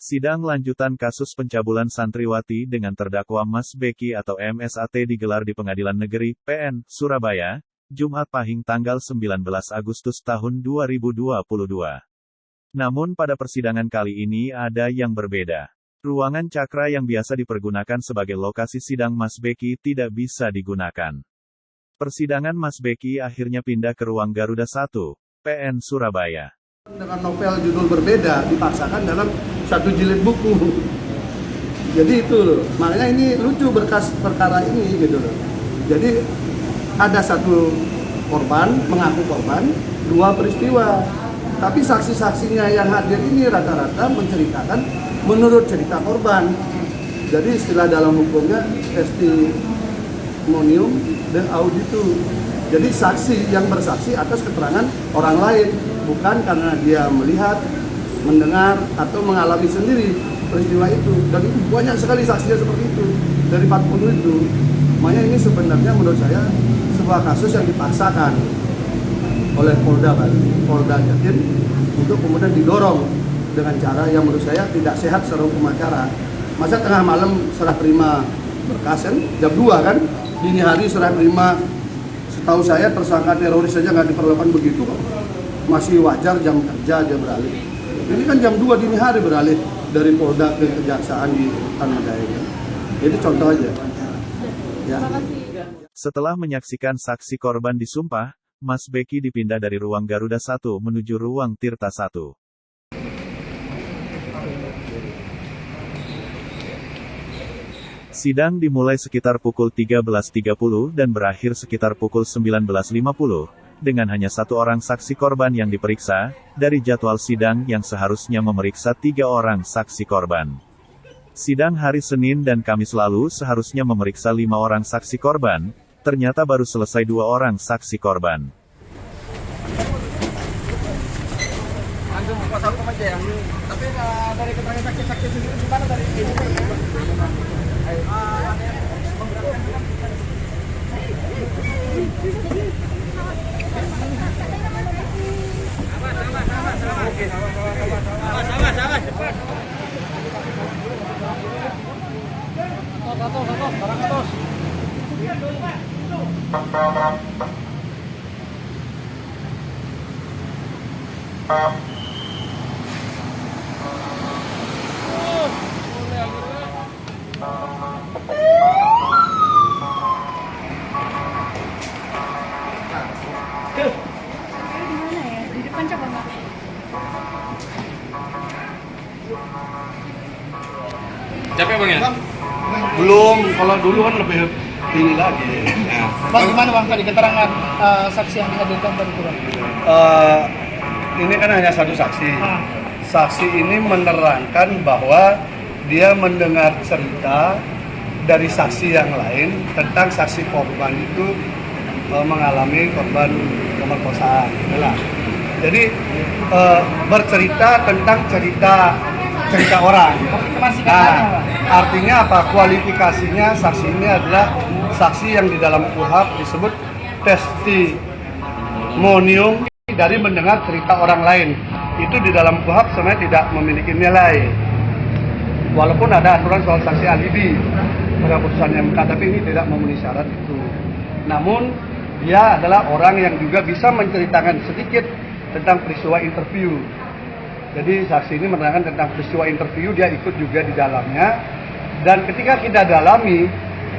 Sidang lanjutan kasus pencabulan santriwati dengan terdakwa Mas Beki atau MSAT digelar di Pengadilan Negeri, PN, Surabaya, Jumat Pahing tanggal 19 Agustus tahun 2022. Namun pada persidangan kali ini ada yang berbeda. Ruangan Cakra yang biasa dipergunakan sebagai lokasi sidang Mas Beki tidak bisa digunakan. Persidangan Mas Beki akhirnya pindah ke ruang Garuda 1, PN Surabaya. Dengan novel judul berbeda dipaksakan dalam satu jilid buku. Jadi itu loh, makanya ini lucu berkas perkara ini gitu loh. Jadi ada satu korban, mengaku korban, dua peristiwa. Tapi saksi-saksinya yang hadir ini rata-rata menceritakan menurut cerita korban. Jadi istilah dalam hukumnya testimonium de auditu. Jadi saksi yang bersaksi atas keterangan orang lain, bukan karena dia melihat, mendengar, atau mengalami sendiri peristiwa itu. Dan itu banyak sekali saksinya seperti itu, dari 40 itu. Makanya ini sebenarnya menurut saya sebuah kasus yang dipaksakan oleh Polda Jatim untuk kemudian didorong dengan cara yang menurut saya tidak sehat secara hukum acara. Masa tengah malam serah terima berkas kan, jam 2 kan, dini hari serah terima. Setahu saya tersangka teroris saja nggak diperlakukan begitu kok. Masih wajar jam kerja dia beralih. Ini kan jam 2 dini hari beralih dari Polda ke Kejaksaan di Tanah Daerah. Jadi contoh aja. Ya. Setelah menyaksikan saksi korban disumpah, Mas Beki dipindah dari ruang Garuda 1 menuju ruang Tirta 1. Sidang dimulai sekitar pukul 13.30 dan berakhir sekitar pukul 19.50, dengan hanya satu orang saksi korban yang diperiksa, dari jadwal sidang yang seharusnya memeriksa 3 orang saksi korban. Sidang hari Senin dan Kamis lalu seharusnya memeriksa 5 orang saksi korban, ternyata baru selesai 2 orang saksi korban. Langsung kuasa hukum aja ya. Tapi dari keterangan saksi-saksi sendiri gimana dari ini? Capek bang ya? Belum, kalau dulu kan lebih tinggi lagi. Nah, Bang, gimana bang tadi keterangan saksi yang dihadirkan tadi itu bang? Ini kan hanya satu saksi. Saksi ini menerangkan bahwa dia mendengar cerita dari saksi yang lain tentang saksi korban itu mengalami korban pemerkosaan. Jadi bercerita tentang cerita orang. Nah, artinya apa? Kualifikasinya saksi ini adalah saksi yang di dalam KUHP disebut testimonium dari mendengar cerita orang lain. Itu di dalam KUHP sebenarnya tidak memiliki nilai. Walaupun ada aturan soal saksi alibi pada putusan MK, tapi ini tidak memenuhi syarat itu. Namun dia adalah orang yang juga bisa menceritakan sedikit tentang peristiwa interview. Jadi saksi ini menerangkan tentang peristiwa interview, dia ikut juga di dalamnya. Dan ketika kita dalami,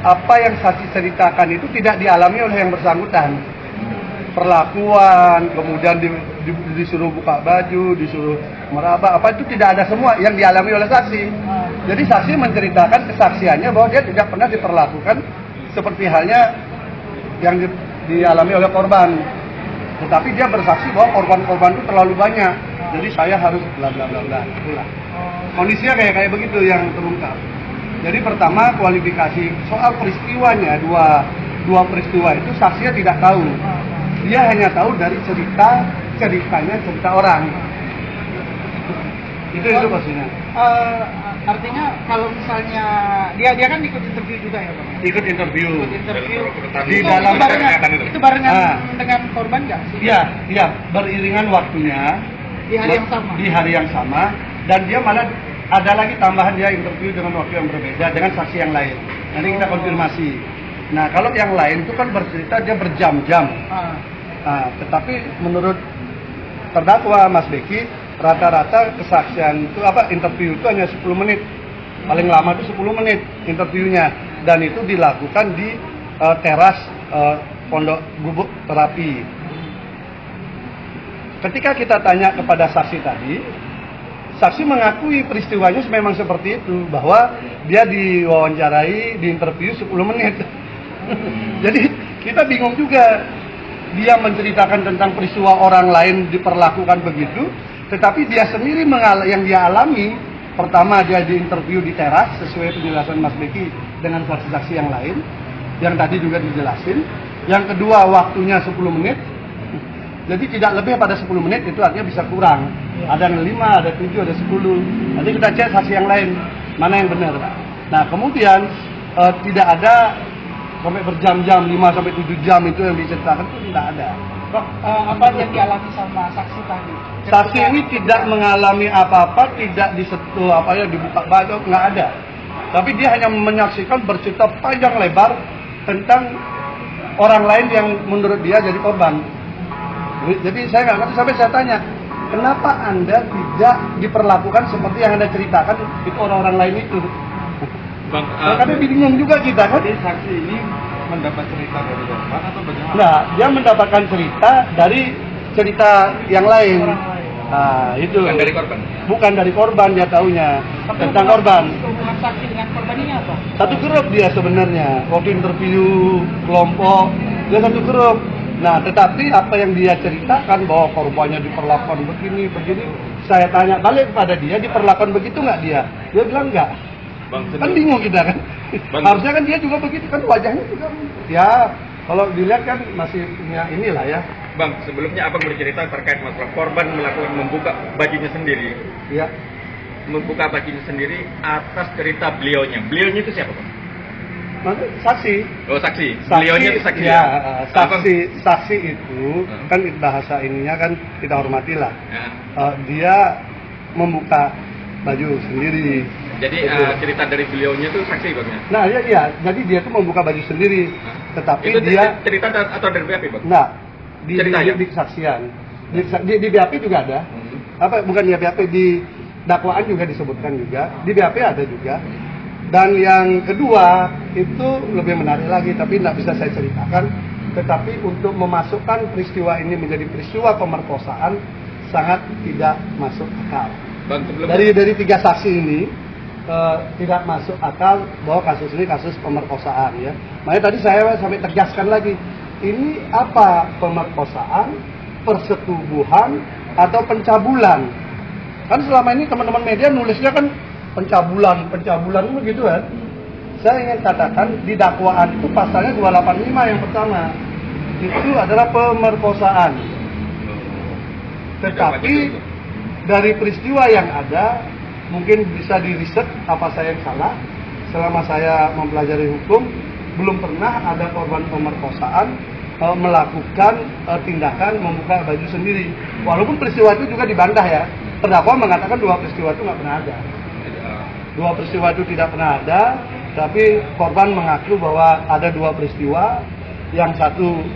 apa yang saksi ceritakan itu tidak dialami oleh yang bersangkutan. Perlakuan, kemudian disuruh buka baju, disuruh meraba, apa itu tidak ada semua yang dialami oleh saksi. Jadi saksi menceritakan kesaksiannya bahwa dia tidak pernah diperlakukan seperti halnya yang dialami oleh korban. Tetapi dia bersaksi bahwa korban-korban itu terlalu banyak. Jadi saya harus bla bla bla bla. Itulah. Kondisinya kayak begitu yang terungkap. Jadi pertama kualifikasi soal peristiwanya, dua peristiwa itu saksinya tidak tahu. Dia hanya tahu dari ceritanya cerita orang. Itu posisinya. Artinya kalau misalnya dia kan ikut interview juga ya bang? Ikut interview. Di dalam itu barengan dengan korban nggak sih? Iya, beriringan waktunya. Di hari yang sama. Di hari yang sama, dan dia malah ada lagi tambahan dia interview dengan waktu yang berbeda dengan saksi yang lain. Nanti kita konfirmasi. Nah, kalau yang lain itu kan bercerita dia berjam-jam. Nah, tetapi menurut terdakwa Mas Beki, rata-rata kesaksian itu interview itu hanya 10 menit. Paling lama itu 10 menit interviewnya, dan itu dilakukan di teras pondok gubuk terapi. Ketika kita tanya kepada saksi tadi, saksi mengakui peristiwanya memang seperti itu, bahwa dia diwawancarai, diinterview 10 menit. Jadi kita bingung juga, dia menceritakan tentang peristiwa orang lain diperlakukan begitu, tetapi dia sendiri yang dia alami. Pertama, dia diinterview di teras sesuai penjelasan Mas Beki dengan saksi-saksi yang lain, yang tadi juga dijelasin. Yang kedua, waktunya 10 menit. Jadi tidak lebih pada 10 menit, itu artinya bisa kurang. Ada 5, ada 7, ada 10. Nanti kita cek saksi yang lain, mana yang benar. Nah, kemudian tidak ada sampai berjam-jam, 5-7 jam itu yang diceritakan, itu tidak ada. Apa yang dialami sama saksi tadi? Saksi ini tidak mengalami apa-apa, tidak disentuh dibuka baju, nggak ada. Tapi dia hanya menyaksikan bercerita panjang lebar tentang orang lain yang menurut dia jadi korban. Jadi saya nggak ngerti, sampai saya tanya, kenapa Anda tidak diperlakukan seperti yang Anda ceritakan itu orang-orang lain itu? Bang, Karena bingung juga kita kan. Jadi saksi ini mendapat cerita dari korban atau bagaimana? Nah, dia mendapatkan cerita dari cerita yang lain. Nah, itu. bukan dari korban. Bukan dari korban, dia taunya tentang korban. Hubungan saksi dengan korban ini apa? Satu grup dia sebenarnya. Waktu interview kelompok, dia satu grup. Nah, tetapi apa yang dia ceritakan bahwa korbannya diperlakukan begini, saya tanya balik kepada dia, diperlakukan begitu nggak dia? Dia bilang nggak. Bang, Kan bingung kita kan. Harusnya kan dia juga begitu kan, wajahnya juga. Ya, kalau dilihat kan masih punya inilah ya. Bang, sebelumnya abang bercerita terkait masalah korban membuka bajunya sendiri. Ya. Membuka bajunya sendiri atas cerita beliaunya. Beliaunya itu siapa, Bang? Maksud saksi. Oh, saksi. Beliaunya itu saksi. Ya, Abang- saksi itu kan bahasa ininya kan kita hormatilah. Ya. Dia membuka baju sendiri. Jadi Betul. cerita dari beliaunya itu saksi, Bang ya? Nah, iya, jadi dia tuh membuka baju sendiri. Tetapi Itu dia cerita atau dari BAP, Bang? enggak di Ceritanya? di kesaksian. Di BAP juga ada. Bukan di BAP, di dakwaan juga disebutkan juga. Di BAP ada juga. Dan yang kedua itu lebih menarik lagi, tapi tidak bisa saya ceritakan. Tetapi untuk memasukkan peristiwa ini menjadi peristiwa pemerkosaan sangat tidak masuk akal. Bang, sebelum Dari 3 saksi ini tidak masuk akal bahwa kasus ini kasus pemerkosaan ya. Makanya tadi saya sampai tegaskan lagi, ini apa pemerkosaan, persetubuhan atau pencabulan? Kan selama ini teman-teman media nulisnya kan pencabulan begitu kan. Saya ingin katakan di dakwaan itu pasalnya 285 yang pertama itu adalah pemerkosaan. Tetapi dari peristiwa yang ada mungkin bisa diriset apa saya yang salah. Selama saya mempelajari hukum belum pernah ada korban pemerkosaan melakukan tindakan membuka baju sendiri. Walaupun peristiwa itu juga dibantah ya. Terdakwa mengatakan 2 peristiwa itu nggak pernah ada. 2 peristiwa itu tidak pernah ada, tapi korban mengaku bahwa ada 2 peristiwa. Yang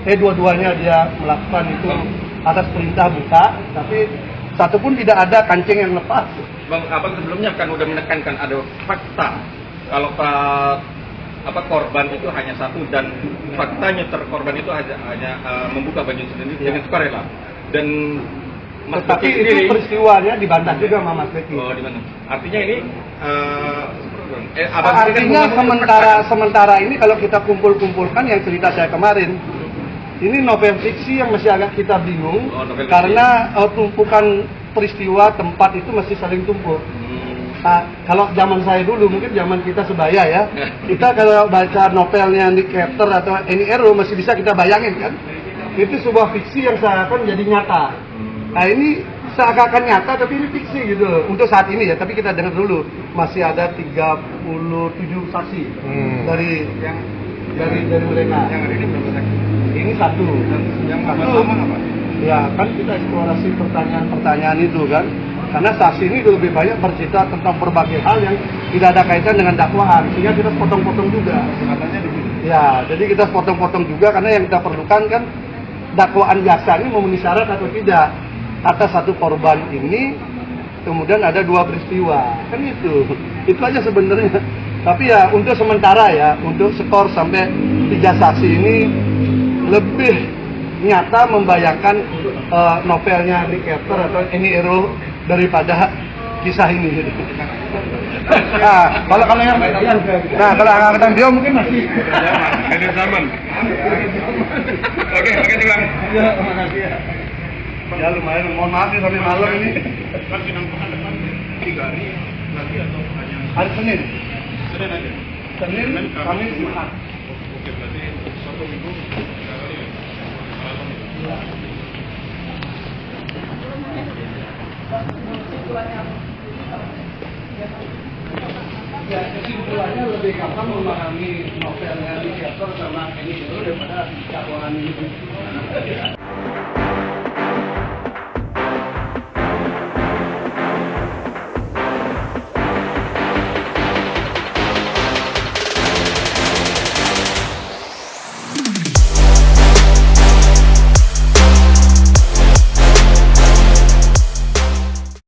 dua-duanya dia melakukan itu atas perintah buka, tapi satu pun tidak ada kancing yang lepas. Bang, abang sebelumnya kan udah menekankan ada fakta kalau korban itu hanya 1 dan faktanya korban itu hanya membuka baju sendiri dengan sukarela. Dan Mas Tetapi Beki itu sendiri, peristiwanya dibantah juga sama Mas Beki. oh di mana? Artinya ini abang sendiri Artinya kan mengumpulkan sementara ini kalau kita kumpul-kumpulkan yang cerita saya kemarin, ini novel fiksi yang masih agak kita bingung. Oh, novel fiksi. Karena tumpukan peristiwa tempat itu masih saling tumpuk. Nah, kalau zaman saya dulu, mungkin zaman kita sebaya ya, kita kalau baca novelnya Nick Carter atau Annie Ero masih bisa kita bayangin kan, itu sebuah fiksi yang seakan jadi nyata. Nah, ini seakan nyata tapi ini fiksi gitu untuk saat ini ya, tapi kita dengar dulu masih ada 37 saksi dari mereka. Yang hari ini berapa saksi? Ini 1. Yang Satu. sama apa? Ya kan kita eksplorasi pertanyaan-pertanyaan itu kan. Karena saksi ini lebih banyak bercerita tentang berbagai hal yang tidak ada kaitan dengan dakwaan, sehingga kita potong-potong juga. Katanya di sini. Ya, jadi kita potong-potong juga karena yang kita perlukan kan dakwaan jaksa ini memenuhi syarat atau tidak. Atas satu korban ini, kemudian ada 2 peristiwa, kan itu. Itu aja sebenarnya. Tapi ya untuk sementara ya, untuk skor sampai 3 saksi ini lebih nyata membayangkan novelnya Nick Carter atau Eni Ero daripada kisah ini. Nah, kalau yang angkatan dia mungkin masih Ada zaman. Oke, makasih Bang. ya, makasih ya. Ya lumayan, mohon maaf ya sampai malam ini. Kan sidang pekan depan 3 hari lagi atau hanya Hari Senin. Senin aja? Senin, Kamis, Jumat. Oke, berarti 1 minggu 3 kali ya? Maraton itu. Ya, kesimpulannya lebih gampang memahami novelnya Nick Carter sama Eni Ero daripada dakwaan ini.